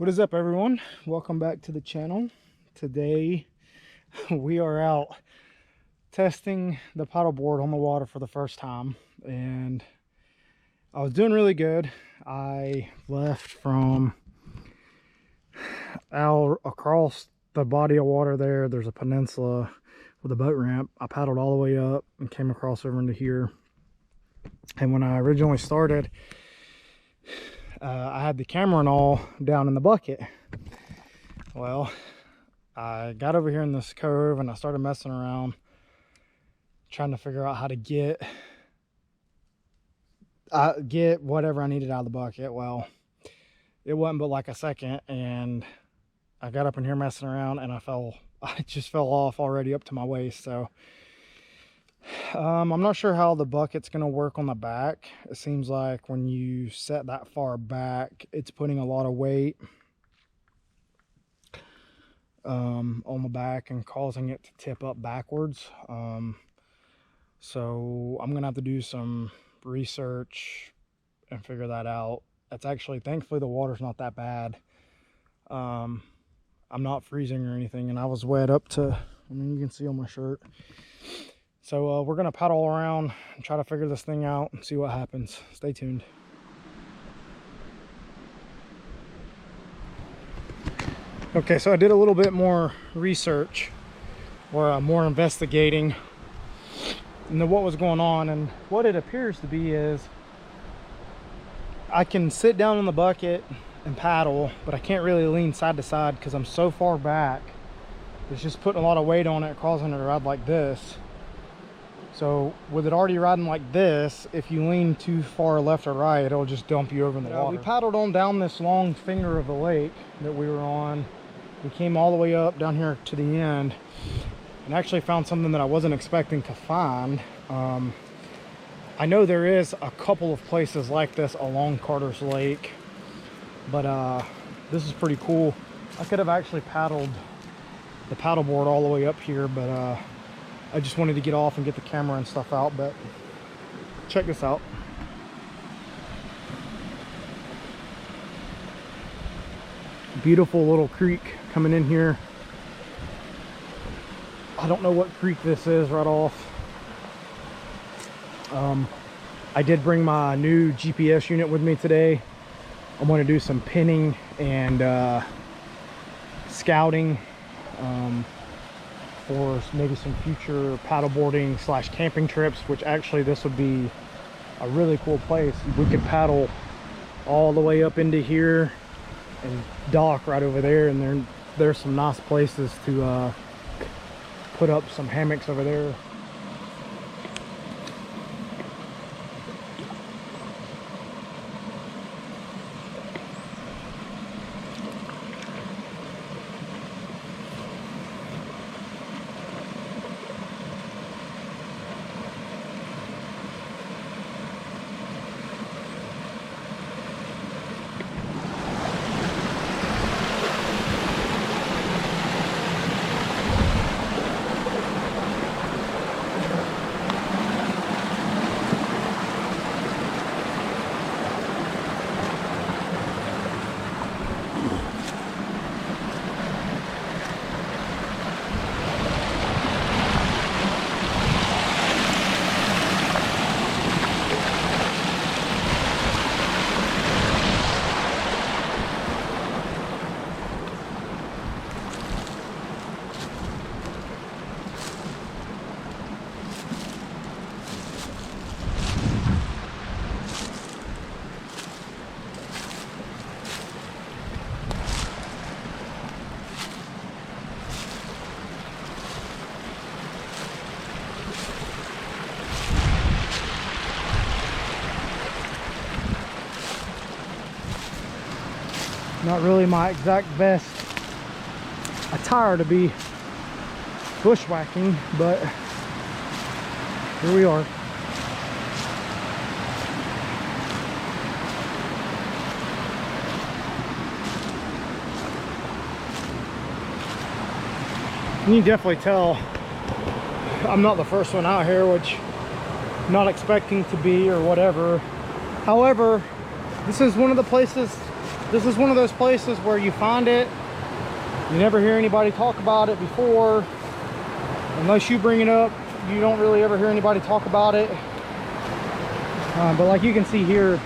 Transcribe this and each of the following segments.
What is up, everyone? Welcome back to the channel. Today we are out testing the paddleboard on the water for the first time, and I was doing really good. I left from out across the body of water there. There's a peninsula with a boat ramp. I paddled all the way up and came across over into here. And when I originally started, I had the camera and all down in the bucket. Well, I got over here in this cove and I started messing around trying to figure out how to get whatever I needed out of the bucket. Well, it wasn't but like a second, and I got up in here messing around and I just fell off already up to my waist. So I'm not sure how the bucket's going to work on the back. It seems like when you set that far back, it's putting a lot of weight on the back and causing it to tip up backwards. So I'm going to have to do some research and figure that out. It's actually, thankfully, the water's not that bad. I'm not freezing or anything, and I was wet up to, I mean, you can see on my shirt. So we're going to paddle around and try to figure this thing out and see what happens. Stay tuned. Okay, so I did a little bit more research, or more investigating into what was going on. And what it appears to be is I can sit down in the bucket and paddle, but I can't really lean side to side because I'm so far back. It's just putting a lot of weight on it, causing it to ride like this. So with it already riding like this, if you lean too far left or right, it'll just dump you over in the water. We paddled on down this long finger of the lake that we were on. We came all the way up down here to the end and actually found something that I wasn't expecting to find. I know there is a couple of places like this along Carter's Lake, but this is pretty cool. I could have actually paddled the paddleboard all the way up here, but I just wanted to get off and get the camera and stuff out. But check this out. Beautiful little creek coming in here. I don't know what creek this is right off. I did bring my new GPS unit with me today. I'm going to do some pinning and scouting for maybe some future paddleboarding / camping trips, which actually this would be a really cool place. We could paddle all the way up into here and dock right over there, and there's some nice places to put up some hammocks over there. Not really my exact best attire to be bushwhacking, but here we are. You can definitely tell I'm not the first one out here, which I'm not expecting to be or whatever. However, this is one of the places This is one of those places where you find it, you never hear anybody talk about it before. Unless you bring it up, you don't really ever hear anybody talk about it. But like you can see here,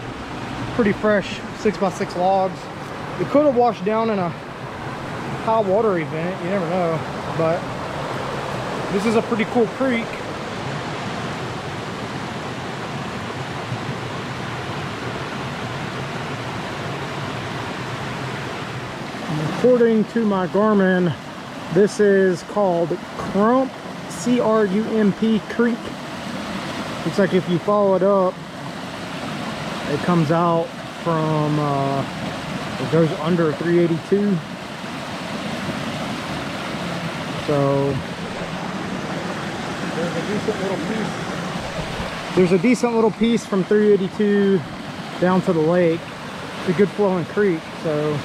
pretty fresh 6x6 logs. It could have washed down in a high water event, you never know. But this is a pretty cool creek. According to my Garmin, this is called Crump, C-R-U-M-P Creek. Looks like if you follow it up, it comes out from, it goes under 382. So there's a decent little piece from 382 down to the lake. It's a good flowing creek, so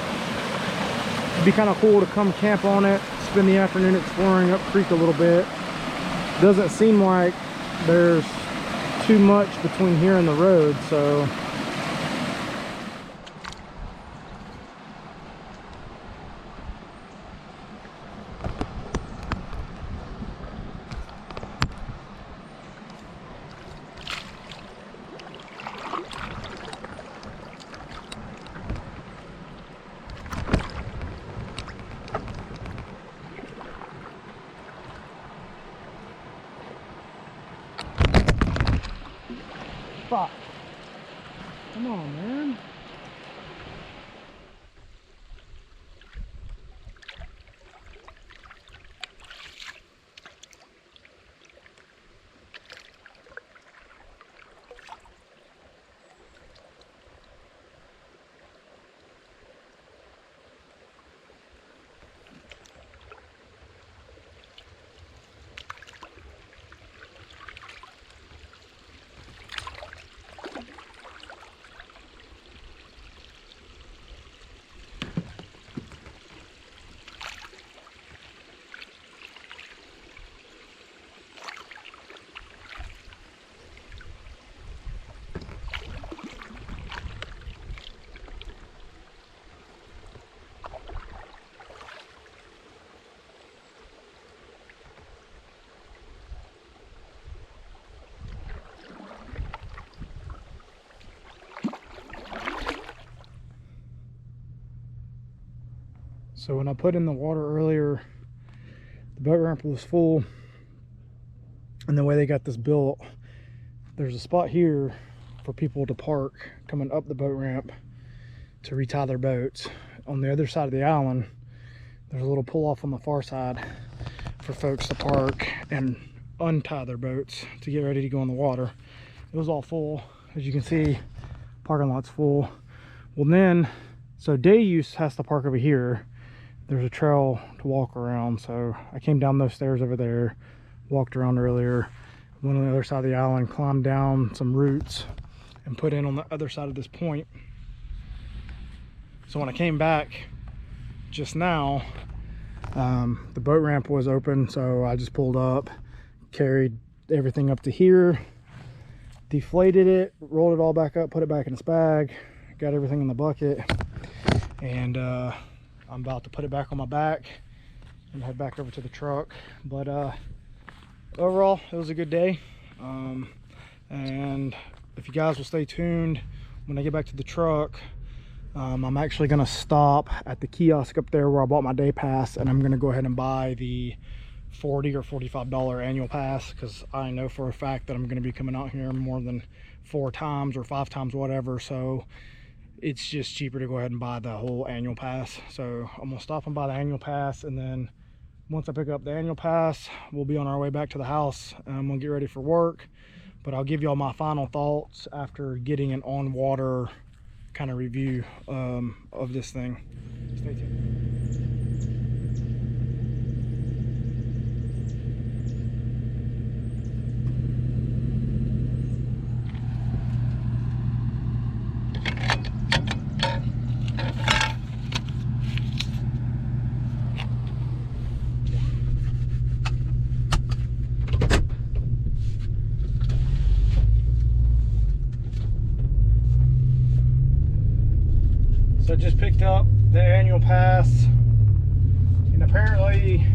it'd be kind of cool to come camp on it, spend the afternoon exploring up creek a little bit. Doesn't seem like there's too much between here and the road, so fuck. Come on, man. So when I put in the water earlier, the boat ramp was full, and the way they got this built, there's a spot here for people to park coming up the boat ramp to retie their boats. On the other side of the island, there's a little pull off on the far side for folks to park and untie their boats to get ready to go in the water. It was all full, as you can see. Parking lot's full. Well then, so day use has to park over here. There's a trail to walk around, so I came down those stairs over there, walked around earlier, went on the other side of the island, climbed down some roots, and put in on the other side of this point. So when I came back just now, the boat ramp was open, so I just pulled up, carried everything up to here, deflated it, rolled it all back up, put it back in its bag, got everything in the bucket, and I'm about to put it back on my back and head back over to the truck. But overall, it was a good day. And if you guys will stay tuned, when I get back to the truck, I'm actually gonna stop at the kiosk up there where I bought my day pass, and I'm gonna go ahead and buy the $40 or $45 annual pass, because I know for a fact that I'm gonna be coming out here more than 4 times or 5 times, whatever. So it's just cheaper to go ahead and buy the whole annual pass. So I'm gonna stop and buy the annual pass, and then once I pick up the annual pass, we'll be on our way back to the house. I'm gonna get ready for work, but I'll give y'all my final thoughts after getting an on-water kind of review of this thing. Stay tuned. just picked up the annual pass, and apparently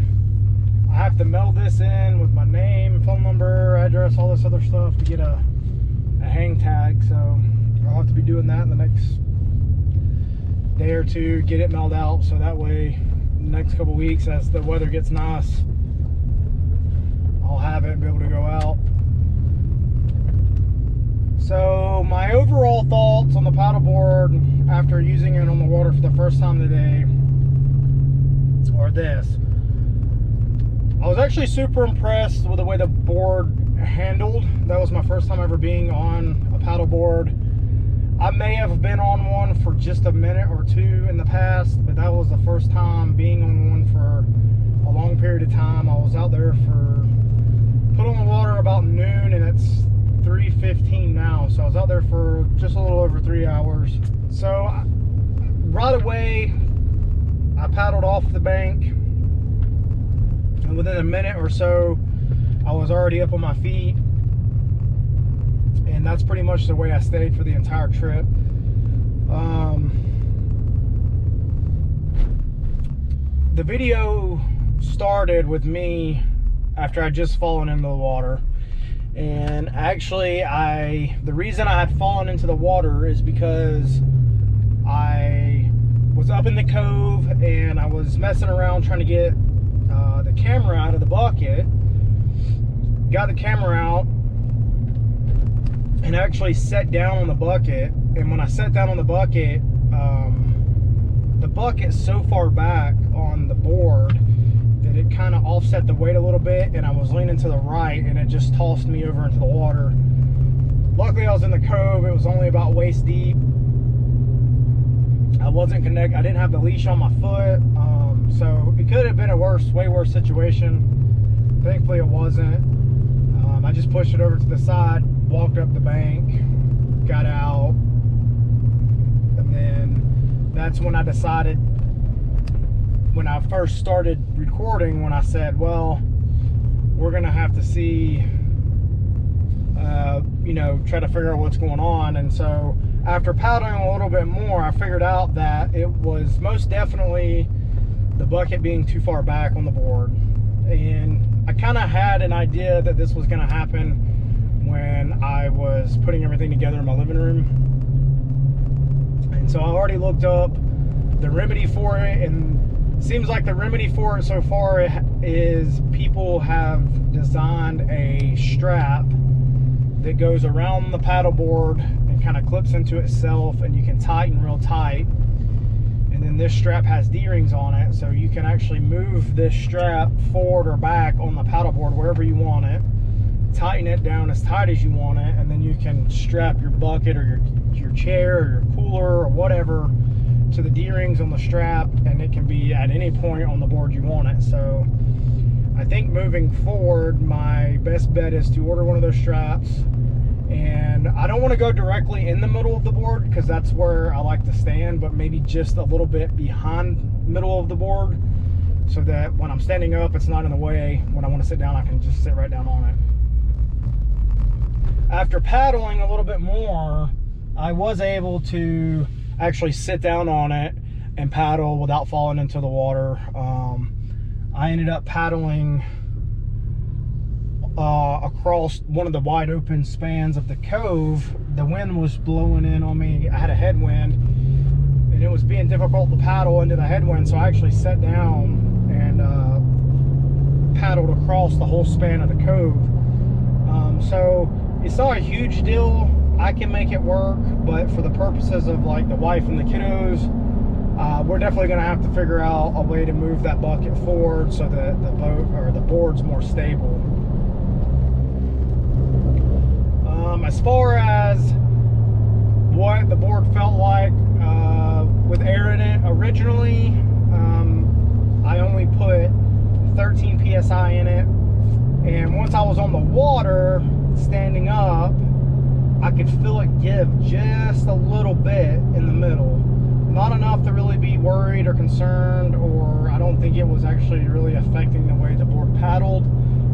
I have to mail this in with my name, phone number, address, all this other stuff to get a hang tag. So I'll have to be doing that in the next day or two, get it mailed out, so that way in the next couple weeks, as the weather gets nice, I'll have it and be able to go out. So my overall thoughts on the paddleboard after using it on the water for the first time today are this. I was actually super impressed with the way the board handled. That was my first time ever being on a paddleboard. I may have been on one for just a minute or two in the past, but that was the first time being on one for a long period of time. I was out there put on the water about noon, and it's 3:15 now, so I was out there for just a little over 3 hours. So right away I paddled off the bank, and within a minute or so I was already up on my feet, and that's pretty much the way I stayed for the entire trip. The video started with me after I'd just fallen into the water. And actually, the reason I had fallen into the water is because I was up in the cove and I was messing around trying to get the camera out of the bucket. Got the camera out and actually sat down on the bucket. And when I sat down on the bucket's so far back on the board that it kind of offset the weight a little bit, and I was leaning to the right, and it just tossed me over into the water. Luckily I was in the cove. It was only about waist deep. I wasn't connected. I didn't have the leash on my foot, so it could have been a way worse situation. Thankfully it wasn't. I just pushed it over to the side, walked up the bank, got out, and then that's when I decided, when I first started recording, when I said, well, we're gonna have to see, you know, try to figure out what's going on. And so after paddling a little bit more, I figured out that it was most definitely the bucket being too far back on the board. And I kind of had an idea that this was gonna happen when I was putting everything together in my living room. And so I already looked up the remedy for it, and seems like the remedy for it so far is people have designed a strap that goes around the paddleboard and kind of clips into itself, and you can tighten real tight. And then this strap has D-rings on it, so you can actually move this strap forward or back on the paddleboard wherever you want it, tighten it down as tight as you want it, and then you can strap your bucket or your chair or your cooler or whatever to the D-rings on the strap, and it can be at any point on the board you want it. So I think moving forward, my best bet is to order one of those straps. And I don't want to go directly in the middle of the board, because that's where I like to stand, but maybe just a little bit behind the middle of the board, so that when I'm standing up, it's not in the way. When I want to sit down, I can just sit right down on it. After paddling a little bit more, I was able to actually sit down on it and paddle without falling into the water. I ended up paddling across one of the wide open spans of the cove. The wind was blowing in on me. I had a headwind, and it was being difficult to paddle into the headwind, so I actually sat down and paddled across the whole span of the cove. So it's not a huge deal. I can make it work, but for the purposes of like the wife and the kiddos, we're definitely going to have to figure out a way to move that bucket forward so that the boat or the board's more stable. As far as what the board felt like with air in it, originally I only put 13 psi in it, and once I was on the water standing up, I could feel it give just a little bit in the middle. Not enough to really be worried or concerned, or I don't think it was actually really affecting the way the board paddled,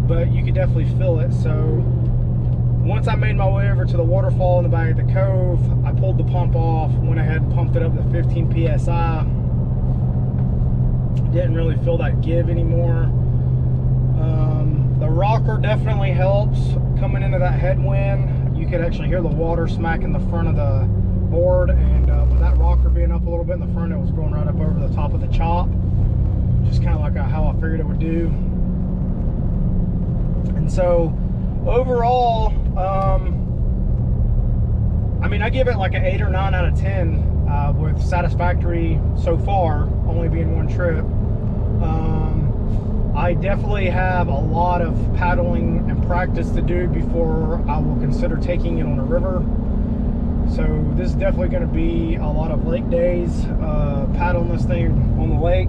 but you could definitely feel it. So Once I made my way over to the waterfall in the back of the cove, I pulled the pump off, went ahead and pumped it up to 15 psi. Didn't really feel that give anymore. The rocker definitely helps coming into that headwind. You could actually hear the water smacking the front of the board, and with that rocker being up a little bit in the front, it was going right up over the top of the chop, just kind of like how I figured it would do. And so overall, I mean, I give it like an 8 or 9 out of 10 with satisfactory so far, only being one trip. I definitely have a lot of paddling and practice to do before I will consider taking it on a river. So this is definitely going to be a lot of lake days, paddling this thing on the lake.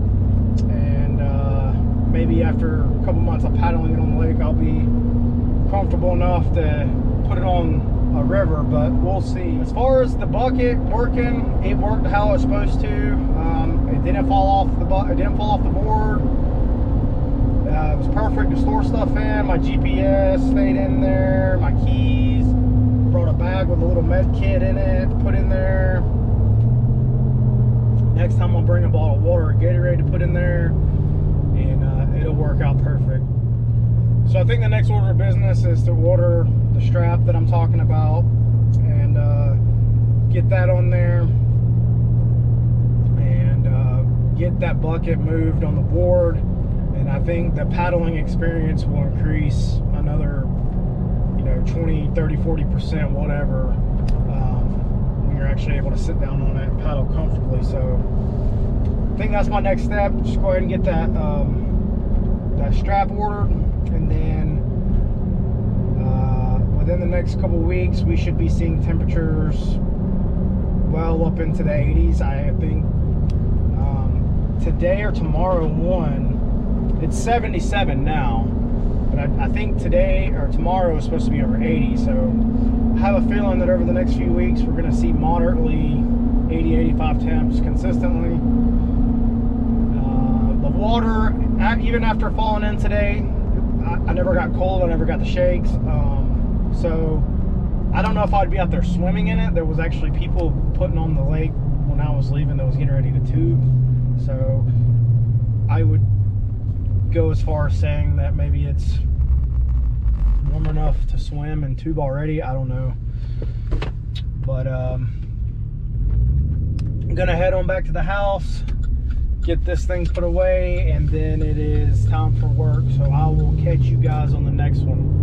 And maybe after a couple months of paddling it on the lake, I'll be comfortable enough to put it on a river, but we'll see. As far as the bucket working, it worked how it's supposed to. It didn't fall off the board. It was perfect to store stuff in. My GPS stayed in there. My keys. Brought a bag with a little med kit in it to put in there. Next time I'll bring a bottle of water or Gatorade to put in there, and it'll work out perfect. So I think the next order of business is to order the strap that I'm talking about and get that on there and get that bucket moved on the board. And I think the paddling experience will increase another, 20, 30, 40%, whatever, when you're actually able to sit down on it and paddle comfortably. So I think that's my next step. Just go ahead and get that that strap ordered, and then within the next couple weeks we should be seeing temperatures well up into the 80s. I think today or tomorrow it's 77 now, but I think today or tomorrow is supposed to be over 80. So I have a feeling that over the next few weeks we're going to see moderately 80, 85 temps consistently. The water, even after falling in today, I never got cold, I never got the shakes. So I don't know if I'd be out there swimming in it. There was actually people putting on the lake when I was leaving that was getting ready to tube. So I would go as far as saying that maybe it's warm enough to swim and tube already. I don't know. But I'm gonna head on back to the house, get this thing put away, and then it is time for work. So I will catch you guys on the next one.